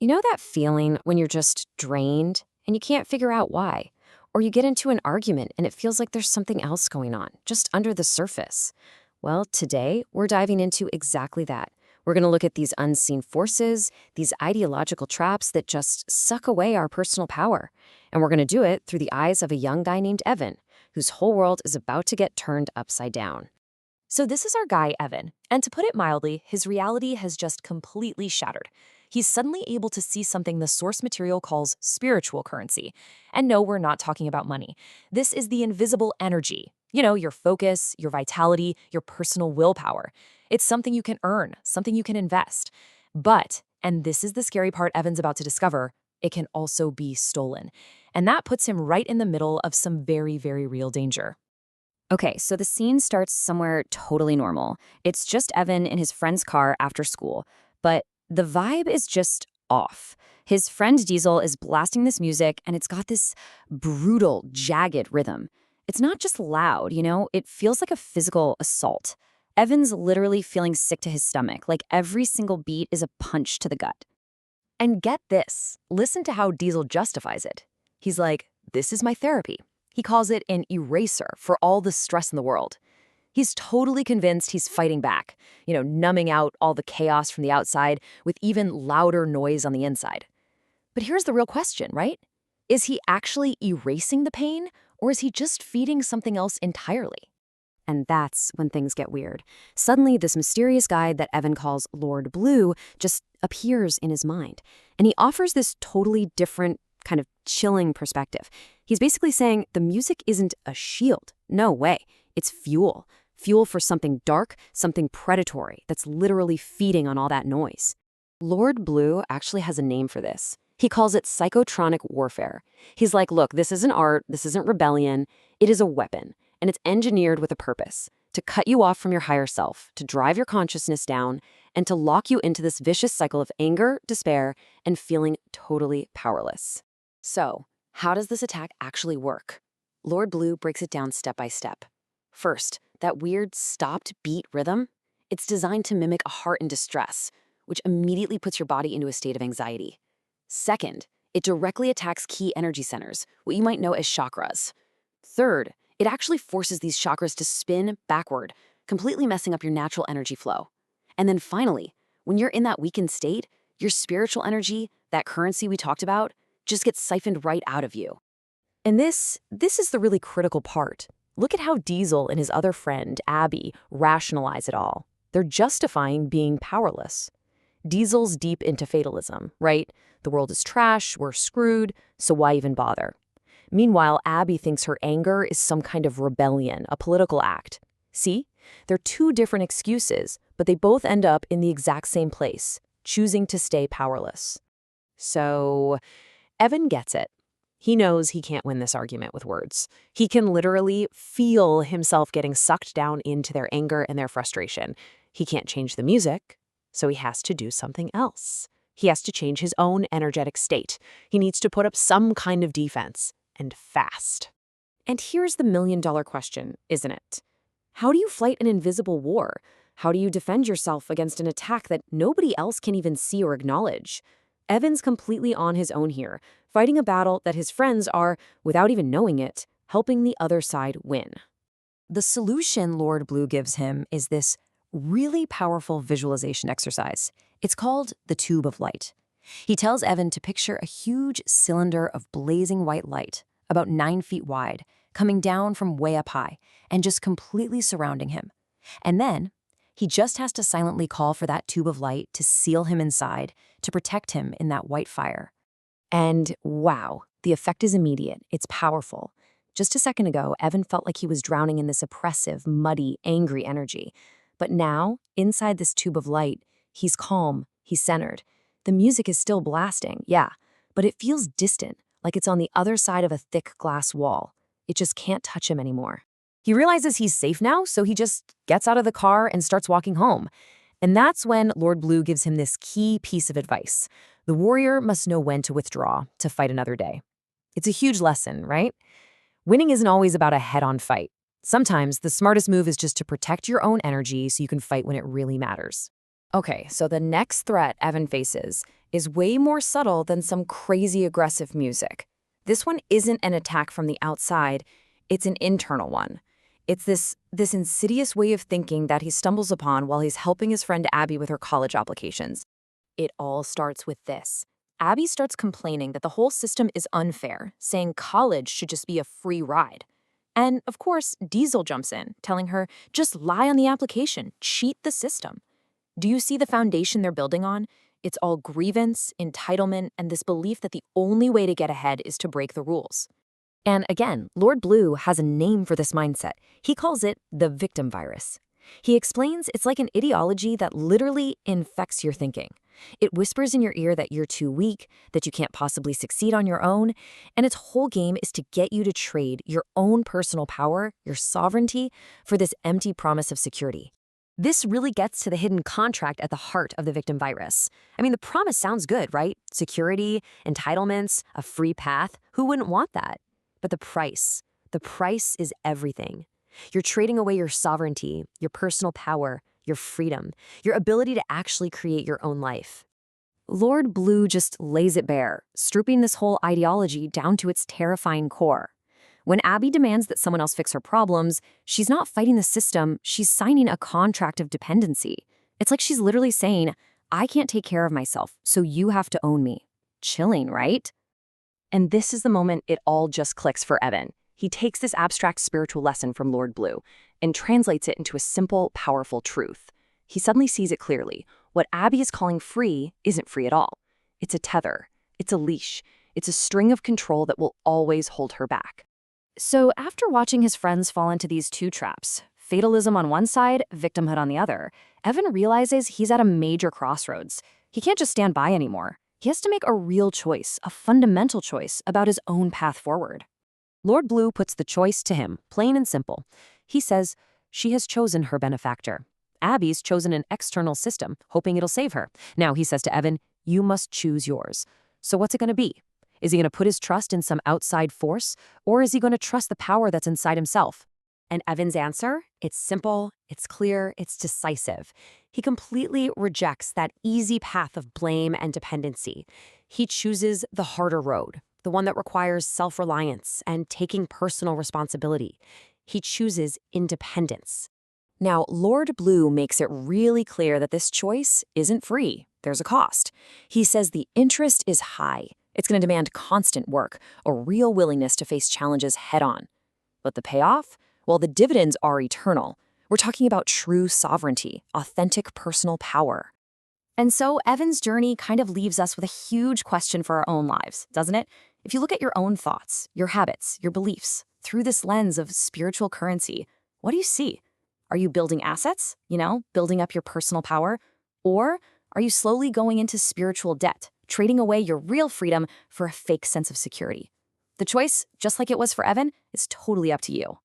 You know that feeling when you're just drained and you can't figure out why? Or you get into an argument and it feels like there's something else going on, just under the surface. Well, today we're diving into exactly that. We're going to look at these unseen forces, these ideological traps that just suck away our personal power. And we're going to do it through the eyes of a young guy named Evan, whose whole world is about to get turned upside down. So this is our guy, Evan, and to put it mildly, his reality has just completely shattered. He's suddenly able to see something the source material calls spiritual currency. And no, we're not talking about money. This is the invisible energy. You know, your focus, your vitality, your personal willpower. It's something you can earn, something you can invest. But, and this is the scary part Evan's about to discover, it can also be stolen. And that puts him right in the middle of some very, very real danger. Okay, so the scene starts somewhere totally normal. It's just Evan in his friend's car after school. But the vibe is just off. His friend Diesel is blasting this music, and it's got this brutal, jagged rhythm. It's not just loud, it feels like a physical assault. Evan's literally feeling sick to his stomach, like every single beat is a punch to the gut. And get this, listen to how Diesel justifies it. He's like, this is my therapy. He calls it an eraser for all the stress in the world. He's totally convinced he's fighting back, numbing out all the chaos from the outside with even louder noise on the inside. But here's the real question, right? Is he actually erasing the pain, or is he just feeding something else entirely? And that's when things get weird. Suddenly, this mysterious guy that Evan calls Lord Blue just appears in his mind. And he offers this totally different, kind of chilling perspective. He's basically saying the music isn't a shield. No way. It's fuel. Fuel for something dark, something predatory that's literally feeding on all that noise. Lord Blue actually has a name for this. He calls it psychotronic warfare. He's like, look, this isn't art, this isn't rebellion. It is a weapon, and it's engineered with a purpose, to cut you off from your higher self, to drive your consciousness down, and to lock you into this vicious cycle of anger, despair, and feeling totally powerless. So, how does this attack actually work? Lord Blue breaks it down step by step. First, that weird stopped beat rhythm, it's designed to mimic a heart in distress, which immediately puts your body into a state of anxiety. Second, it directly attacks key energy centers, what you might know as chakras. Third, it actually forces these chakras to spin backward, completely messing up your natural energy flow. And then finally, when you're in that weakened state, your spiritual energy, that currency we talked about, just gets siphoned right out of you. And this is the really critical part. Look at how Diesel and his other friend, Abby, rationalize it all. They're justifying being powerless. Diesel's deep into fatalism, right? The world is trash, we're screwed, so why even bother? Meanwhile, Abby thinks her anger is some kind of rebellion, a political act. See? They're two different excuses, but they both end up in the exact same place, choosing to stay powerless. So, Evan gets it. He knows he can't win this argument with words. He can literally feel himself getting sucked down into their anger and their frustration. He can't change the music, so he has to do something else. He has to change his own energetic state. He needs to put up some kind of defense, and fast. And here's the million-dollar question, isn't it? How do you fight an invisible war? How do you defend yourself against an attack that nobody else can even see or acknowledge? Evan's completely on his own here, fighting a battle that his friends are, without even knowing it, helping the other side win. The solution Lord Blue gives him is this really powerful visualization exercise. It's called the Tube of Light. He tells Evan to picture a huge cylinder of blazing white light, about 9 feet wide, coming down from way up high, and just completely surrounding him. And then, he just has to silently call for that tube of light to seal him inside, to protect him in that white fire. And wow, the effect is immediate. It's powerful. Just a second ago, Evan felt like he was drowning in this oppressive, muddy, angry energy. But now, inside this tube of light, he's calm, he's centered. The music is still blasting, yeah, but it feels distant, like it's on the other side of a thick glass wall. It just can't touch him anymore. He realizes he's safe now, so he just gets out of the car and starts walking home. And that's when Lord Blue gives him this key piece of advice. The warrior must know when to withdraw to fight another day. It's a huge lesson, right? Winning isn't always about a head-on fight. Sometimes the smartest move is just to protect your own energy so you can fight when it really matters. Okay, so the next threat Evan faces is way more subtle than some crazy aggressive music. This one isn't an attack from the outside, it's an internal one. It's this insidious way of thinking that he stumbles upon while he's helping his friend Abby with her college applications. It all starts with this. Abby starts complaining that the whole system is unfair, saying college should just be a free ride. And, of course, Diesel jumps in, telling her, just lie on the application, cheat the system. Do you see the foundation they're building on? It's all grievance, entitlement, and this belief that the only way to get ahead is to break the rules. And again, Lord Blue has a name for this mindset. He calls it the victim virus. He explains it's like an ideology that literally infects your thinking. It whispers in your ear that you're too weak, that you can't possibly succeed on your own, and its whole game is to get you to trade your own personal power, your sovereignty, for this empty promise of security. This really gets to the hidden contract at the heart of the victim virus. I mean, the promise sounds good, right? Security, entitlements, a free path. Who wouldn't want that? But the price is everything. You're trading away your sovereignty, your personal power, your freedom, your ability to actually create your own life. Lord Blue just lays it bare, stripping this whole ideology down to its terrifying core. When Abby demands that someone else fix her problems, she's not fighting the system, she's signing a contract of dependency. It's like she's literally saying, I can't take care of myself, so you have to own me. Chilling, right? And this is the moment it all just clicks for Evan. He takes this abstract spiritual lesson from Lord Blue and translates it into a simple, powerful truth. He suddenly sees it clearly. What Abby is calling free isn't free at all. It's a tether. It's a leash. It's a string of control that will always hold her back. So after watching his friends fall into these two traps, fatalism on one side, victimhood on the other, Evan realizes he's at a major crossroads. He can't just stand by anymore. He has to make a real choice, a fundamental choice about his own path forward. Lord Blue puts the choice to him, plain and simple. He says, she has chosen her benefactor. Abby's chosen an external system, hoping it'll save her. Now he says to Evan, you must choose yours. So what's it going to be? Is he going to put his trust in some outside force, or is he going to trust the power that's inside himself? And Evan's answer? It's simple, it's clear, it's decisive. He completely rejects that easy path of blame and dependency. He chooses the harder road, the one that requires self-reliance and taking personal responsibility. He chooses independence. Now, Lord Blue makes it really clear that this choice isn't free. There's a cost. He says the interest is high. It's going to demand constant work, a real willingness to face challenges head-on. But the payoff? Well, the dividends are eternal. We're talking about true sovereignty, authentic personal power. And so Evan's journey kind of leaves us with a huge question for our own lives, doesn't it? If you look at your own thoughts, your habits, your beliefs, through this lens of spiritual currency, what do you see? Are you building assets, building up your personal power? Or are you slowly going into spiritual debt, trading away your real freedom for a fake sense of security? The choice, just like it was for Evan, is totally up to you.